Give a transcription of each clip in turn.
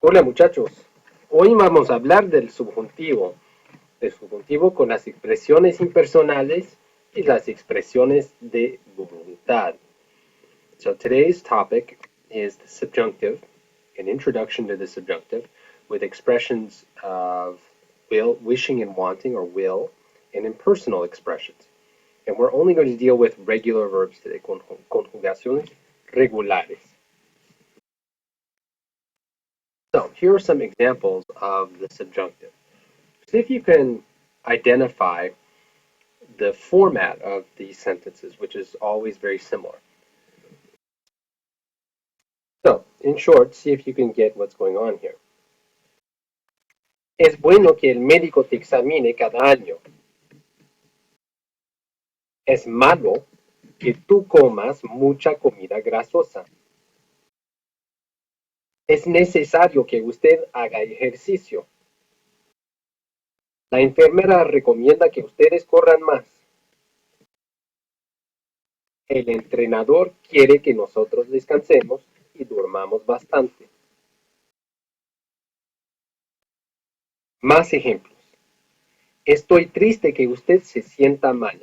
Hola muchachos, hoy vamos a hablar del subjuntivo con las expresiones impersonales y las expresiones de voluntad. So today's topic is the subjunctive, an introduction to the subjunctive with expressions of will, wishing and wanting or will, and impersonal expressions. And we're only going to deal with regular verbs today, conjugaciones regulares. So here are some examples of the subjunctive. See if you can identify the format of these sentences, which is always very similar. So, in short, see if you can get what's going on here. Es bueno que el médico te examine cada año. Es malo que tú comas mucha comida grasosa. Es necesario que usted haga ejercicio. La enfermera recomienda que ustedes corran más. El entrenador quiere que nosotros descansemos y durmamos bastante. Más ejemplos. Estoy triste que usted se sienta mal.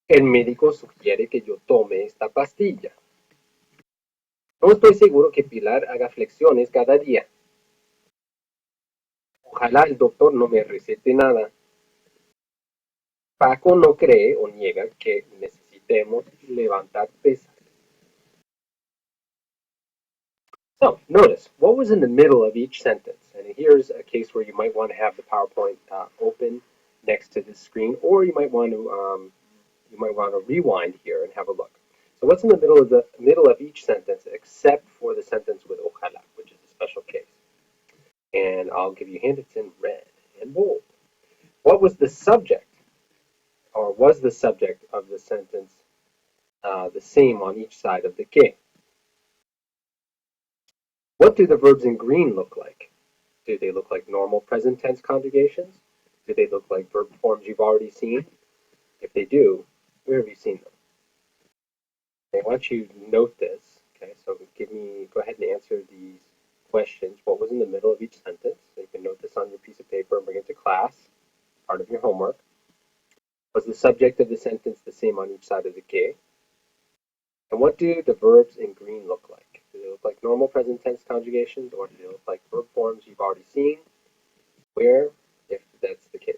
El médico sugiere que yo tome esta pastilla. No estoy seguro que Pilar haga flexiones cada día. Ojalá el doctor no me recete nada. Paco no cree o niega que necesitemos levantar pesas. So, notice what was in the middle of each sentence. And here's a case where you might want to have the PowerPoint open next to the screen, or you might want to rewind here and have a look. So what's in the middle of each sentence except for the sentence with ojalá, which is a special case. And I'll give you a hint, it's in red and bold. What was the subject, or was the subject of the sentence the same on each side of the que? What do the verbs in green look like? Do they look like normal present tense conjugations? Do they look like verb forms you've already seen? If they do, where have you seen them? I want you to note this. Okay, so go ahead and answer these questions. What was in the middle of each sentence? So you can note this on your piece of paper and bring it to class, part of your homework. Was the subject of the sentence the same on each side of the que? And what do the verbs in green look like? Do they look like normal present tense conjugations, or do they look like verb forms you've already seen? Where, if that's the case?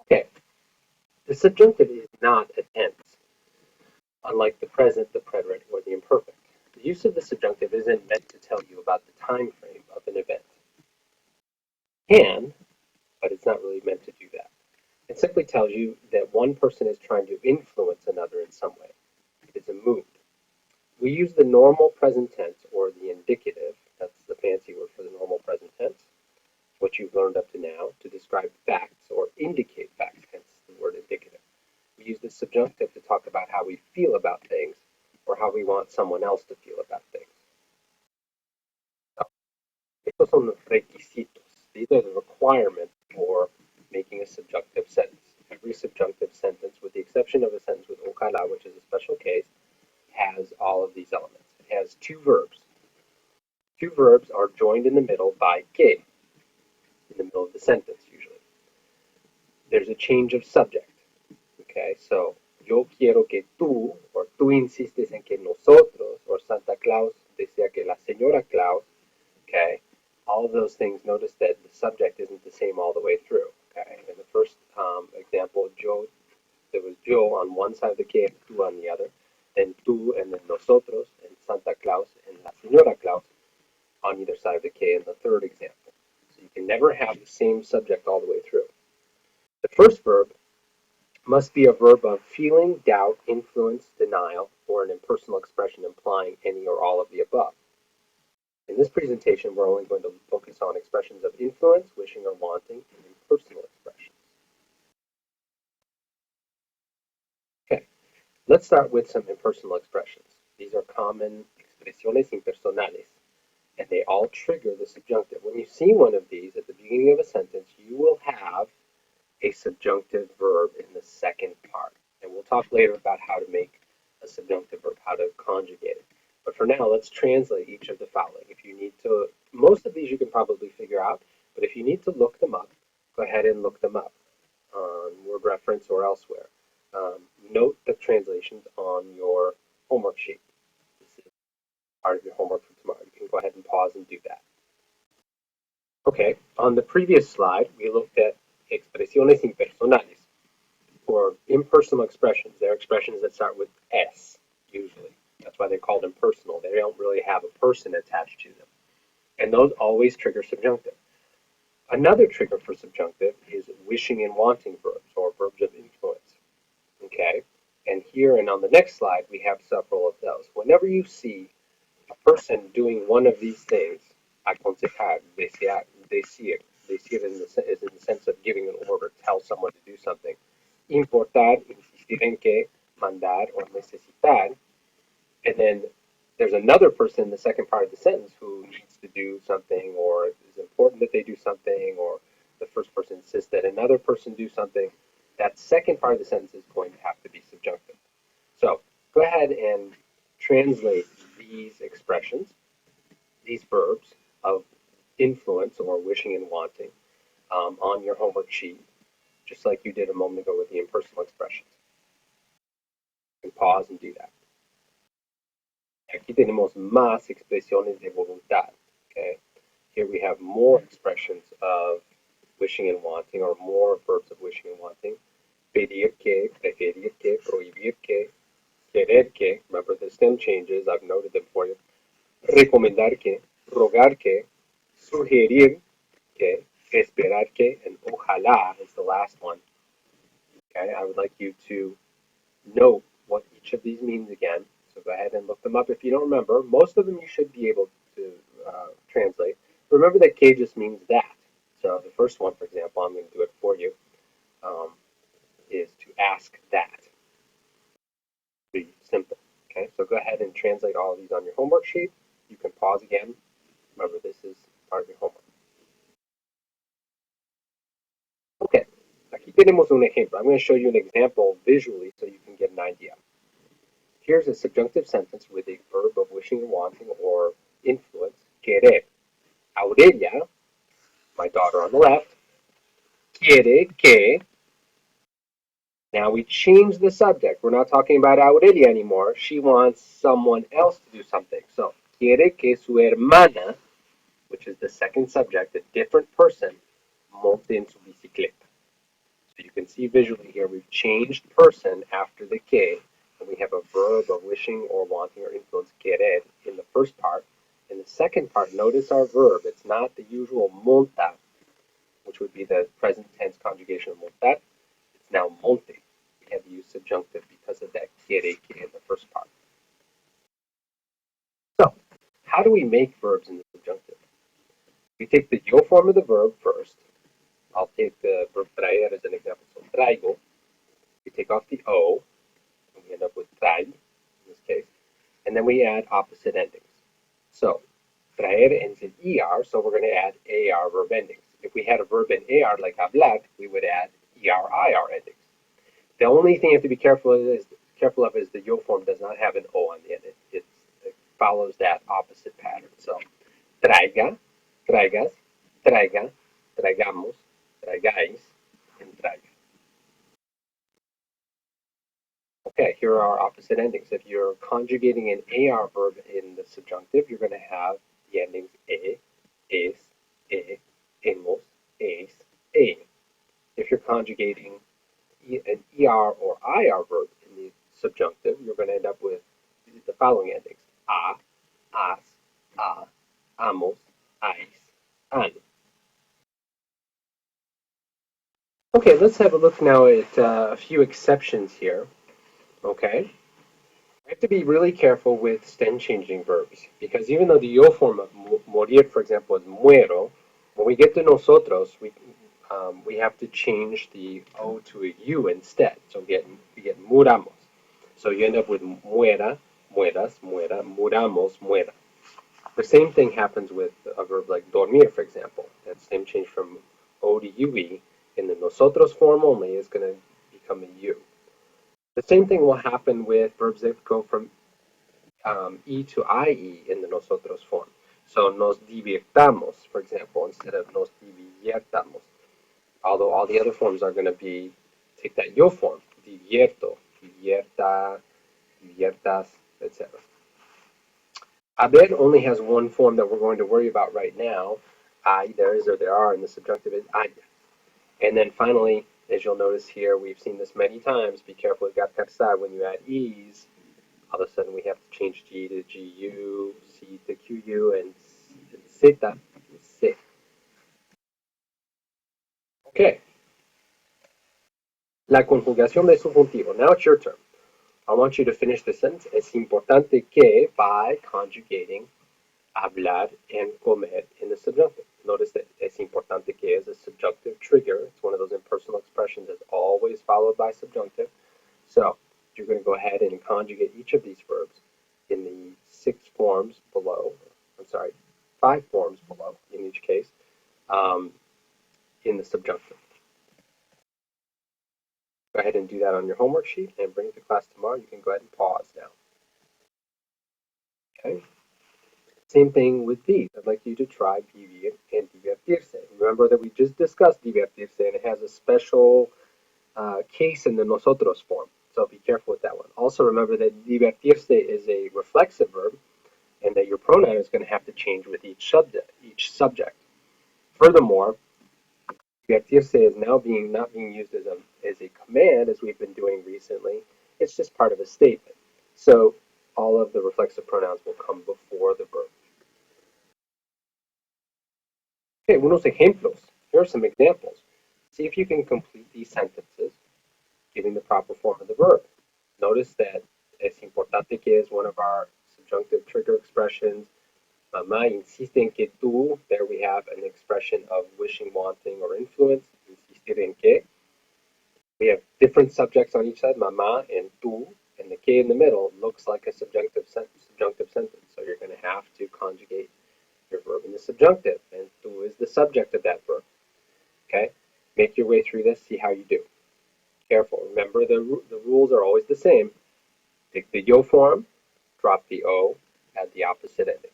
Okay, the subjunctive is not a tense, unlike the present, the preterite, or the imperfect. The use of the subjunctive isn't meant to tell you about the time frame of an event. It can, but it's not really meant to do that. It simply tells you that one person is trying to influence another in some way. It's a mood. We use the normal present tense or the indicative, that's the fancy word for the normal present tense, what you've learned up to now, to describe facts or indicate facts, hence the word indicative. We use the subjunctive to talk about how we feel about things or how we want someone else to feel about things. So, estos son los requisitos. These are the requirements for making a subjunctive sentence. Every subjunctive sentence, with the exception of a sentence with ojalá, which is a special case, has all of these elements. It has two verbs. Two verbs are joined in the middle by que, in the middle of the sentence usually. There's a change of subject. Okay, so yo quiero que tú, or tú insistes en que nosotros, or Santa Claus decía que la señora Claus, okay, all of those things, notice that the subject isn't the same all the way through. Okay, in the first example, yo, there was yo on one side of the que and tú on the other, then tú and then nosotros and Santa Claus and la señora Claus on either side of the que in the third example. So you can never have the same subject all the way through. The first verb must be a verb of feeling, doubt, influence, denial, or an impersonal expression implying any or all of the above. In this presentation, we're only going to focus on expressions of influence, wishing or wanting, and impersonal expressions. Okay, let's start with some impersonal expressions. These are common expresiones impersonales, and they all trigger the subjunctive. When you see one of these at the beginning of a sentence, you will have a subjunctive verb in the second part. And we'll talk later about how to make a subjunctive verb, how to conjugate it. But for now, let's translate each of the following. If you need to, most of these you can probably figure out, but if you need to look them up, go ahead and look them up on word reference or elsewhere. Note the translations on your homework sheet. This is part of your homework for tomorrow. You can go ahead and pause and do that. Okay, on the previous slide, we looked at expresiones impersonales, or impersonal expressions. They're expressions that start with S, usually. That's why they're called impersonal. They don't really have a person attached to them. And those always trigger subjunctive. Another trigger for subjunctive is wishing and wanting verbs, or verbs of influence. Okay? And here and on the next slide, we have several of those. Whenever you see a person doing one of these things, aconsejar, desear, decir is in the sense of giving an order, tell someone to do something. Importar, insistir en que, mandar, or necesitar. And then there's another person in the second part of the sentence who needs to do something, or it's important that they do something, or the first person insists that another person do something. That second part of the sentence is going to have to be subjunctive. So go ahead and translate these expressions, these verbs of influence or wishing and wanting on your homework sheet, just like you did a moment ago with the impersonal expressions. And pause and do that. Aquí tenemos más expresiones de voluntad. Okay? Here we have more expressions of wishing and wanting, or more verbs of wishing and wanting. Pedir que, preferir que, prohibir que, querer que. Remember the stem changes, I've noted them for you. Recomendar que, rogar que, sugerir que, esperar que, and ojalá is the last one. Okay, I would like you to note what each of these means again. So go ahead and look them up if you don't remember. Most of them you should be able to translate. Remember that que just means that. So the first one, for example, I'm going to do it for you, is to ask that. Pretty simple. Okay, so go ahead and translate all of these on your homework sheet. You can pause again. Remember, this is part of your homework. Okay, aquí tenemos un ejemplo. I'm going to show you an example visually so you can get an idea. Here's a subjunctive sentence with a verb of wishing and wanting or influence, querer. Aurelia, my daughter on the left, quiere que. Now we change the subject. We're not talking about Aurelia anymore. She wants someone else to do something. So, quiere que su hermana, which is the second subject, a different person, monte en su bicicleta. So you can see visually here we've changed person after the que, and we have a verb of wishing or wanting or influence, querer, in the first part. In the second part, notice our verb. It's not the usual monta, which would be the present tense conjugation of montar. It's now monte. We have used subjunctive because of that quiere que in the first part. So, how do we make verbs in the subjunctive? We take the yo form of the verb first. I'll take the verb traer as an example. So, traigo. We take off the o, and we end up with trae in this case. And then we add opposite endings. So, traer ends in er, so we're going to add ar verb endings. If we had a verb in ar like hablar, we would add er endings. The only thing you have to be careful of is the yo form does not have an o on the end. It follows that opposite pattern. So, traiga, traigas, traiga, traigamos, traigáis, and traiga. Okay, here are our opposite endings. If you're conjugating an AR verb in the subjunctive, you're going to have the endings es, hemos, es, e. If you're conjugating an ER or IR verb in the subjunctive, you're going to end up with the following endings: a, as, amos, ais, an. Okay, let's have a look now at a few exceptions here. Okay, we have to be really careful with stem changing verbs because even though the yo form of morir, for example, is muero, when we get to nosotros, we have to change the o to a u instead. So we get muramos. So you end up with muera, mueras, muera, muramos, muera. The same thing happens with a verb like dormir, for example. That same change from o to ue in the nosotros form only is going to become a u. The same thing will happen with verbs that go from E to IE in the nosotros form. So nos divirtamos, for example, instead of nos diviertamos. Although all the other forms are going to be, take that yo form. Divierto, divierta, diviertas, etc. Haber only has one form that we're going to worry about right now. I, there is or there are, and the subjunctive is I. And then finally, as you'll notice here, we've seen this many times. Be careful with gastar when you add e's. All of a sudden, we have to change G to GU, C to QU, and zeta to C. Okay. La conjugación de subjuntivo. Now it's your turn. I want you to finish the sentence. Es importante que by conjugating hablar and comer in the subjunctive. Notice that es importante que is a subjunctive trigger. It's one of those impersonal expressions that's always followed by subjunctive. So you're going to go ahead and conjugate each of these verbs in the 6 forms below. I'm sorry, 5 forms below in each case in the subjunctive. Go ahead and do that on your homework sheet and bring it to class tomorrow. You can go ahead and pause now. Okay. Same thing with these. I'd like you to try vivir and divertirse. Remember that we just discussed divertirse, and it has a special case in the nosotros form. So be careful with that one. Also remember that divertirse is a reflexive verb, and that your pronoun is going to have to change with each subject. Furthermore, divertirse is now not being used as a command as we've been doing recently. It's just part of a statement. So all of the reflexive pronouns will come before the verb. Okay, unos ejemplos. Here are some examples. See if you can complete these sentences giving the proper form of the verb. Notice that es importante que is one of our subjunctive trigger expressions. Mamá insiste en que tú. There we have an expression of wishing, wanting, or influence. Insistir en que. We have different subjects on each side, mamá and tú, and the que in the middle looks like a subjunctive sentence. So you're going to have to conjugate your verb in the subjunctive, and tú is the subject of that verb. Okay, make your way through this, see how you do. Careful, remember the rules are always the same. Take the yo form, drop the o, add the opposite ending.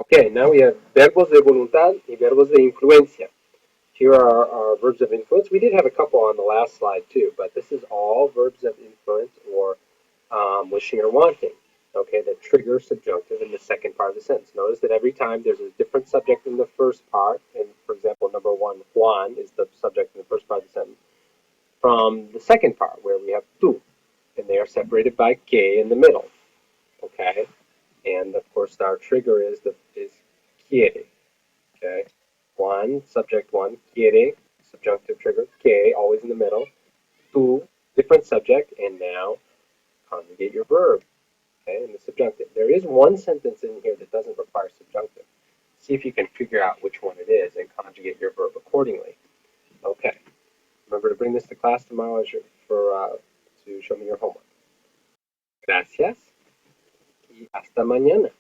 Okay, now we have verbos de voluntad y verbos de influencia. Here are our verbs of influence. We did have a couple on the last slide too, but this is all verbs of influence or wishing or wanting. Okay, that trigger subjunctive in the second part of the sentence. Notice that every time there's a different subject in the first part, and for example, number 1, Juan is the subject in the first part of the sentence, from the second part where we have tú, and they are separated by que in the middle. Okay, and of course our trigger is quiere. Okay, Juan, subject 1, quiere, subjunctive trigger, que, always in the middle, tú, different subject, and now conjugate your verb. Okay, in the subjunctive. There is one sentence in here that doesn't require subjunctive. See if you can figure out which one it is and conjugate your verb accordingly. Okay. Remember to bring this to class tomorrow to show me your homework. Gracias y hasta mañana.